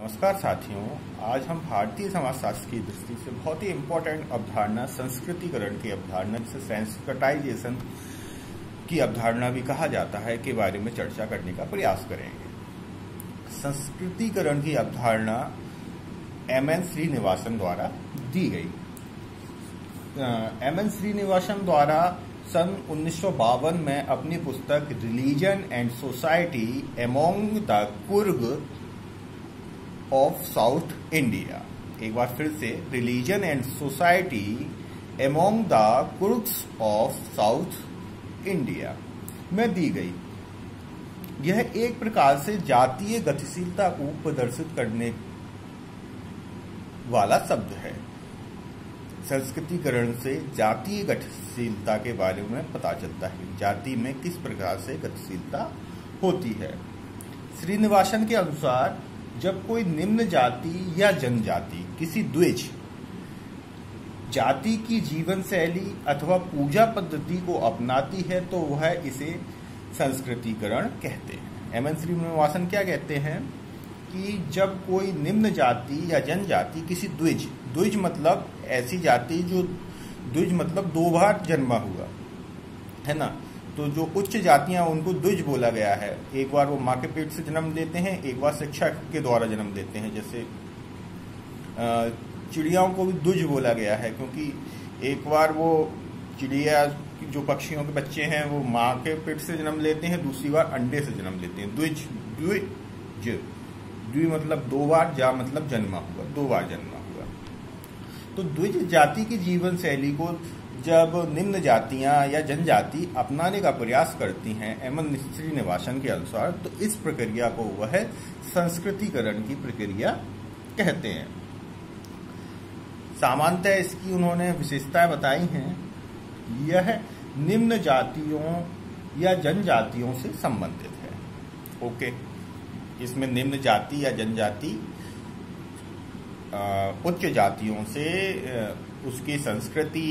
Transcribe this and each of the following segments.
नमस्कार साथियों, आज हम भारतीय समाजशास्त्र की दृष्टि से बहुत ही इम्पोर्टेंट अवधारणा संस्कृतिकरण की अवधारणा, जिसे सेंसिटाइजेशन की अवधारणा भी कहा जाता है, के बारे में चर्चा करने का प्रयास करेंगे। संस्कृतिकरण की अवधारणा एम.एन. श्रीनिवासन द्वारा दी गई। एम.एन. श्रीनिवासन द्वारा सन 1952 में अपनी पुस्तक religion and society among the Coorg of south India, एक बार फिर से, religion and society among the Coorgs of south India में दी गई। यह एक प्रकार से जातीय गतिशीलता को प्रदर्शित करने वाला शब्द है। संस्कृतिकरण से जातीय गतिशीलता के बारे में पता चलता है, जाति में किस प्रकार से गतिशीलता होती है। श्रीनिवासन के अनुसार जब कोई निम्न जाति या जनजाति किसी द्विज जाति की जीवन शैली अथवा पूजा पद्धति को अपनाती है तो वह इसे संस्कृतिकरण कहते हैं। एम.एन. श्रीनिवासन क्या कहते हैं कि जब कोई निम्न जाति या जनजाति किसी द्विज मतलब ऐसी जाति जो द्विज मतलब दो बार जन्मा हुआ है ना, तो जो उच्च जातियां उनको द्विज बोला गया है। एक बार वो माँ के पेट से जन्म लेते हैं, एक बार शिक्षा के द्वारा जन्म लेते हैं। जैसे चिड़ियाओं को भी द्विज बोला गया है, क्योंकि एक बार वो चिड़िया जो पक्षियों के बच्चे हैं वो माँ के पेट से जन्म लेते हैं, दूसरी बार अंडे से जन्म लेते हैं। द्वि मतलब दो बार, जा मतलब जन्मा हुआ, दो बार जन्मा हुआ। तो द्विज जाति की जीवन शैली को जब निम्न जातियां या जनजाति अपनाने का प्रयास करती हैं एम.एन. श्रीनिवासन के अनुसार, तो इस प्रक्रिया को वह संस्कृतिकरण की प्रक्रिया कहते हैं। सामान्यतः इसकी उन्होंने विशेषताएं बताई हैं। यह निम्न जातियों या जनजातियों से संबंधित है। ओके, इसमें निम्न जाति या जनजाति उच्च जातियों से उसकी संस्कृति,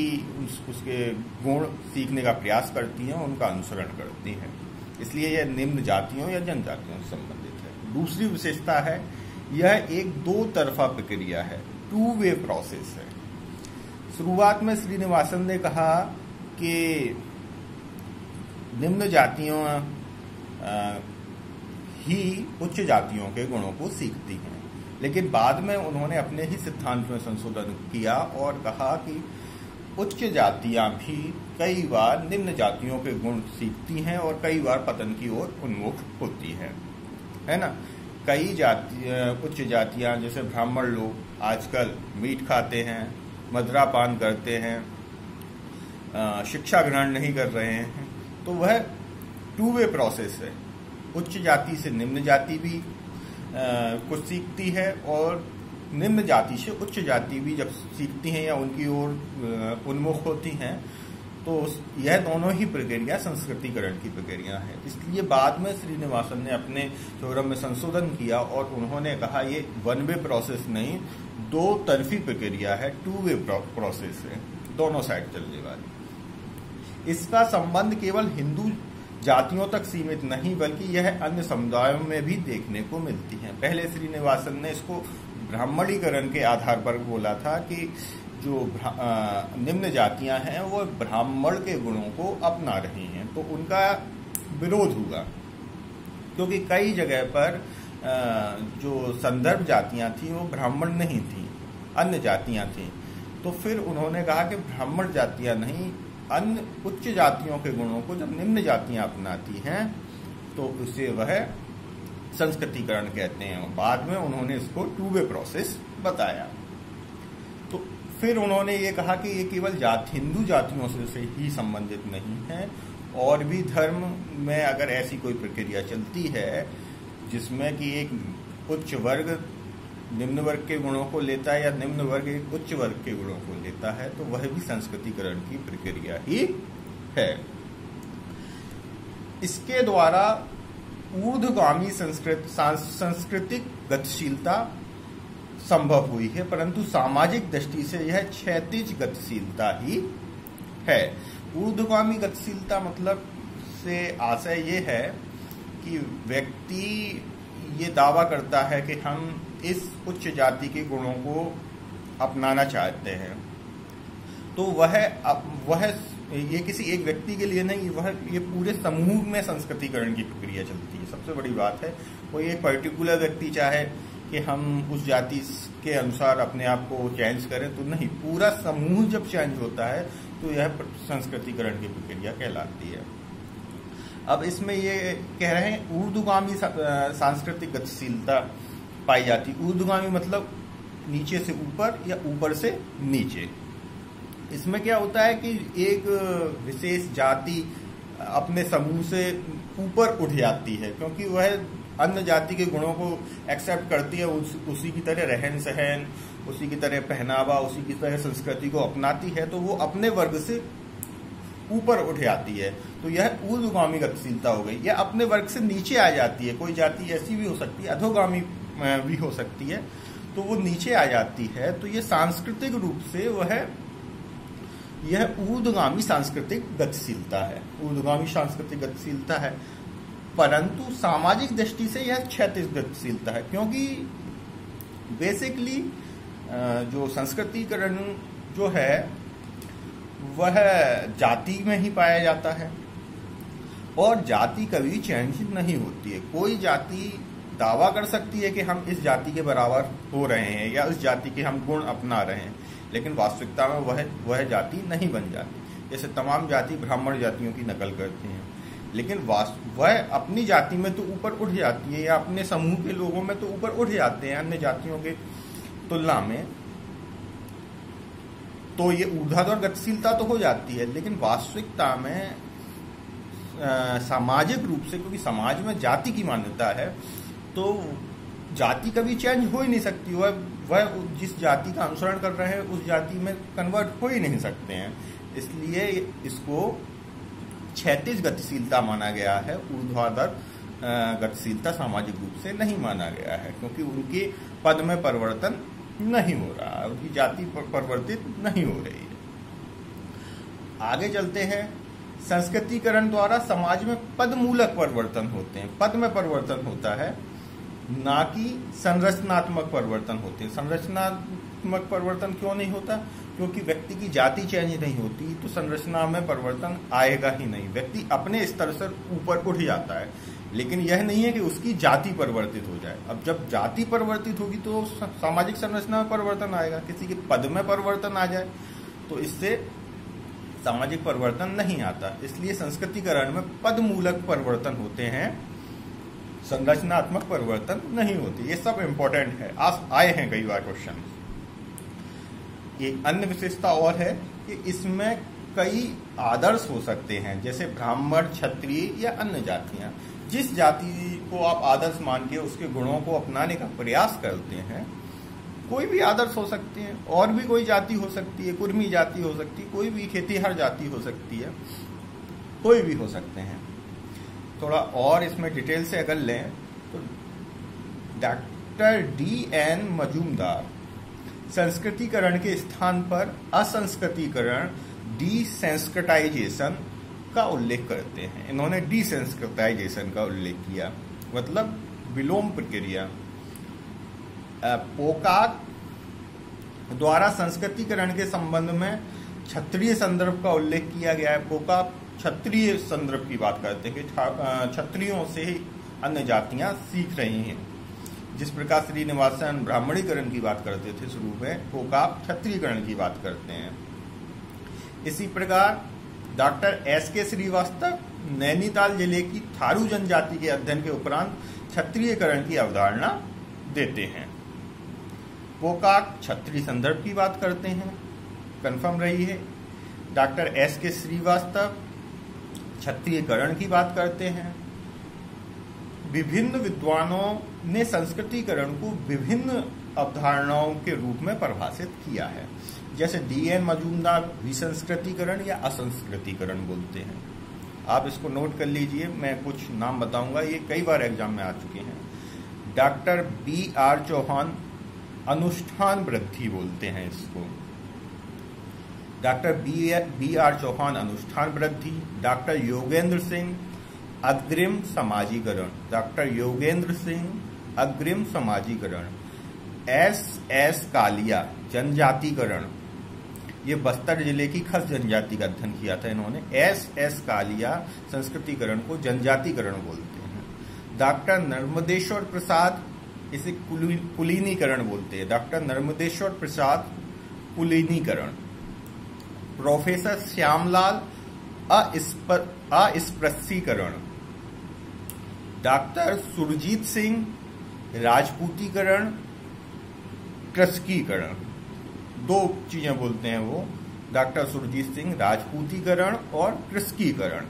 उसके गुण सीखने का प्रयास करती हैं, उनका अनुसरण करती हैं, इसलिए यह निम्न जातियों या जनजातियों से संबंधित है। दूसरी विशेषता है, यह एक दो तरफा प्रक्रिया है, टू वे प्रोसेस है। शुरुआत में श्रीनिवासन ने कहा कि निम्न जातियों ही उच्च जातियों के गुणों को सीखती हैं, लेकिन बाद में उन्होंने अपने ही सिद्धांत में संशोधन किया और कहा कि उच्च जातियां भी कई बार निम्न जातियों के गुण सीखती हैं और कई बार पतन की ओर उन्मुख होती हैं, है ना। कई उच्च जातियां जैसे ब्राह्मण लोग आजकल मीट खाते हैं, मदिरापान करते हैं, शिक्षा ग्रहण नहीं कर रहे हैं, तो वह टू वे प्रोसेस है। उच्च जाति से निम्न जाति भी कुछ सीखती है और निम्न जाति से उच्च जाति भी जब सीखती हैं या उनकी ओर उन्मुख होती हैं, तो यह दोनों ही प्रक्रिया संस्कृतिकरण की प्रक्रिया है। इसलिए बाद में श्रीनिवासन ने अपने थ्योरम में संशोधन किया और उन्होंने कहा ये वन वे प्रोसेस नहीं, दो तरफी प्रक्रिया है, टू वे प्रोसेस है, दोनों साइड चलने वाली। इसका संबंध केवल हिंदू जातियों तक सीमित नहीं, बल्कि यह अन्य समुदायों में भी देखने को मिलती है। पहले श्रीनिवासन ने इसको ब्राह्मणीकरण के आधार पर बोला था कि जो निम्न जातियां हैं वो ब्राह्मण के गुणों को अपना रही हैं, तो उनका विरोध हुआ, क्योंकि कई जगह पर जो संदर्भ जातियां थी वो ब्राह्मण नहीं थी, अन्य जातियां थी। तो फिर उन्होंने कहा कि ब्राह्मण जातियां नहीं, अन्य उच्च जातियों के गुणों को जब निम्न जातियां अपनाती हैं तो उसे वह संस्कृतिकरण कहते हैं। बाद में उन्होंने इसको टू वे प्रोसेस बताया। तो फिर उन्होंने ये कहा कि ये केवल हिंदू जातियों से ही संबंधित नहीं है, और भी धर्म में अगर ऐसी कोई प्रक्रिया चलती है जिसमें कि एक उच्च वर्ग निम्न वर्ग के गुणों को लेता है या निम्न वर्ग एक उच्च वर्ग के गुणों को लेता है, तो वह भी संस्कृतिकरण की प्रक्रिया ही है। इसके द्वारा ऊर्ध्वगामी सांस्कृतिक गतिशीलता संभव हुई है, परंतु सामाजिक दृष्टि से यह क्षैतिज गतिशीलता ही है। ऊर्ध्वगामी गतिशीलता मतलब से आशय ये है कि व्यक्ति ये दावा करता है कि हम इस उच्च जाति के गुणों को अपनाना चाहते हैं, तो वह ये किसी एक व्यक्ति के लिए नहीं, ये पूरे समूह में संस्कृतिकरण की प्रक्रिया चलती है। सबसे बड़ी बात है, कोई एक पर्टिकुलर व्यक्ति चाहे कि हम उस जाति के अनुसार अपने आप को चेंज करें तो नहीं, पूरा समूह जब चेंज होता है तो यह संस्कृतिकरण की प्रक्रिया कहलाती है। अब इसमें ये कह रहे हैं ऊर्ध्वगामी सांस्कृतिक गतिशीलता पाई जाती। ऊर्ध्वगामी मतलब नीचे से ऊपर या ऊपर से नीचे। इसमें क्या होता है कि एक विशेष जाति अपने समूह से ऊपर उठ जाती है, क्योंकि वह अन्य जाति के गुणों को एक्सेप्ट करती है, उसी की तरह रहन सहन, उसी की तरह पहनावा, उसी की तरह संस्कृति को अपनाती है, तो वो अपने वर्ग से ऊपर उठ जाती है। तो यह ऊर्ध्वगामी गतिशीलता हो गई। यह अपने वर्ग से नीचे आ जाती है। कोई जाति ऐसी भी हो सकती है, अधोगामी भी हो सकती है, तो वो नीचे आ जाती है। तो ये सांस्कृतिक रूप से यह ऊर्ध्वगामी सांस्कृतिक गतिशीलता है, ऊर्ध्वगामी सांस्कृतिक गतिशीलता है। परंतु सामाजिक दृष्टि से यह क्षैतिज गतिशीलता है, क्योंकि बेसिकली जो संस्कृतिकरण जो है वह जाति में ही पाया जाता है, और जाति कभी चेंज नहीं होती है। कोई जाति दावा कर सकती है कि हम इस जाति के बराबर हो रहे हैं या इस जाति के हम गुण अपना रहे हैं, लेकिन वास्तविकता में वह जाति नहीं बन जाती। जैसे तमाम जाति ब्राह्मण जातियों की नकल करती हैं, लेकिन वह अपनी जाति में तो ऊपर उठ जाती है, या अपने समूह के लोगों में तो ऊपर उठ जाते हैं अन्य जातियों के तुलना में। तो ये ऊर्ध्वाधर गतिशीलता तो हो जाती है, लेकिन वास्तविकता में सामाजिक रूप से, क्योंकि समाज में जाति की मान्यता है, तो जाति कभी चेंज हो ही नहीं सकती। वह जिस जाति का अनुसरण कर रहे हैं उस जाति में कन्वर्ट हो ही नहीं सकते हैं। इसलिए इसको क्षैतिज गतिशीलता माना गया है, ऊर्ध्वाधर गतिशीलता सामाजिक रूप से नहीं माना गया है, क्योंकि उनके पद में परिवर्तन नहीं हो रहा, उनकी जाति परिवर्तित नहीं हो रही है। आगे चलते हैं। संस्कृतिकरण द्वारा समाज में पदमूलक परिवर्तन होते हैं। पद में परिवर्तन होता है, ना कि संरचनात्मक परिवर्तन होते हैं। संरचनात्मक परिवर्तन क्यों नहीं होता? क्योंकि व्यक्ति की जाति चेंज नहीं होती तो संरचना में परिवर्तन आएगा ही नहीं। व्यक्ति अपने स्तर से ऊपर उठ जाता है, लेकिन यह नहीं है कि उसकी जाति परिवर्तित हो जाए। अब जब जाति परिवर्तित होगी तो सामाजिक संरचना में परिवर्तन आएगा। किसी के पद में परिवर्तन आ जाए तो इससे सामाजिक परिवर्तन नहीं आता। इसलिए संस्कृतिकरण में पदमूलक परिवर्तन होते हैं, संरचनात्मक परिवर्तन नहीं होती। ये सब इंपॉर्टेंट है, आए हैं कई बार क्वेश्चन। एक अन्य विशेषता और है कि इसमें कई आदर्श हो सकते हैं, जैसे ब्राह्मण, क्षत्रिय या अन्य जातियां। जिस जाति को आप आदर्श मान के उसके गुणों को अपनाने का प्रयास करते हैं, कोई भी आदर्श हो सकती है, और भी कोई जाति हो सकती है, कुर्मी जाति हो सकती है, कोई भी खेतीहर जाति हो सकती है, कोई भी हो सकते हैं। थोड़ा और इसमें डिटेल से अगर लें तो डॉक्टर D.N. मजूमदार संस्कृतिकरण के स्थान पर असंस्कृतिकरण, डिसेंस्कृटाइजेशन का उल्लेख करते हैं। इन्होंने डिसेंस्कृटाइजेशन का उल्लेख किया, मतलब विलोम प्रक्रिया। पोकाक द्वारा संस्कृतिकरण के संबंध में क्षत्रिय संदर्भ का उल्लेख किया गया है। पोकाक क्षत्रिय संदर्भ की बात करते हैं कि क्षत्रियों से ही अन्य जातियां सीख रही हैं। जिस प्रकार श्रीनिवासन ब्राह्मणीकरण की बात करते थे शुरू में, पोकाक क्षत्रियकरण की बात करते हैं। इसी प्रकार डॉक्टर S.K. श्रीवास्तव नैनीताल जिले की थारू जनजाति के अध्ययन के उपरांत क्षत्रियकरण की अवधारणा देते हैं। पोकाक क्षत्रिय संदर्भ की बात करते हैं, कन्फर्म रही है। Doctor S.K. श्रीवास्तव क्षत्रियकरण की बात करते हैं। विभिन्न विद्वानों ने संस्कृतिकरण को विभिन्न अवधारणाओं के रूप में परिभाषित किया है, जैसे D.N. मजूमदार विसंस्कृतिकरण या असंस्कृतिकरण बोलते हैं। आप इसको नोट कर लीजिए, मैं कुछ नाम बताऊंगा, ये कई बार एग्जाम में आ चुके हैं। Doctor B.R. चौहान अनुष्ठान वृद्धि बोलते हैं इसको। Doctor B.R. चौहान अनुष्ठान वृद्धि। डॉक्टर योगेंद्र सिंह अग्रिम समाजीकरण, डॉक्टर योगेंद्र सिंह अग्रिम समाजीकरण। एस कालिया जनजातिकरण, ये बस्तर जिले की खस जनजाति का अध्ययन किया था इन्होंने। एस कालिया संस्कृतिकरण को जनजातिकरण बोलते हैं। डॉक्टर नर्मदेश्वर प्रसाद इसे कुलीनीकरण बोलते हैं। डॉक्टर नर्मदेश्वर प्रसाद कुलीनीकरण। प्रोफेसर श्यामलाल अस्पृश्यीकरण। डॉक्टर सुरजीत सिंह राजपूतीकरण कृषकीकरण। दो चीजें बोलते हैं वो, डॉक्टर सुरजीत सिंह राजपूतीकरण और कृषकीकरण।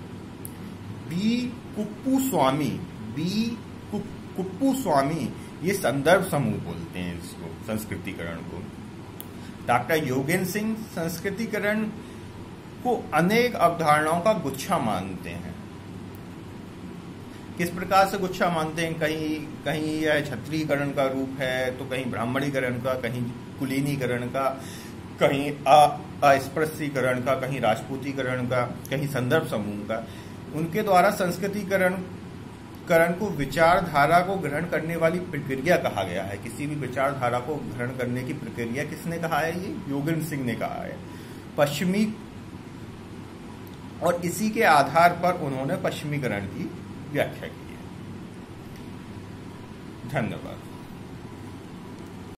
कुप्पू स्वामी ये संदर्भ समूह बोलते हैं इसको, संस्कृतिकरण को। डॉक्टर योगेंद्र सिंह संस्कृतिकरण को अनेक अवधारणाओं का गुच्छा मानते हैं। किस प्रकार से गुच्छा मानते हैं? कहीं यह क्षत्रियकरण का रूप है, तो कहीं ब्राह्मणीकरण का, कहीं कुलीनीकरण का, कहीं अस्पृश्यीकरण का, कहीं राजपूतीकरण का, कहीं संदर्भ समूह का। उनके द्वारा संस्कृतिकरण को विचारधारा को ग्रहण करने वाली प्रक्रिया कहा गया है। किसी भी विचारधारा को ग्रहण करने की प्रक्रिया किसने कहा है? ये योगेंद्र सिंह ने कहा है। पश्चिमी, और इसी के आधार पर उन्होंने पश्चिमीकरण की व्याख्या की है। धन्यवाद।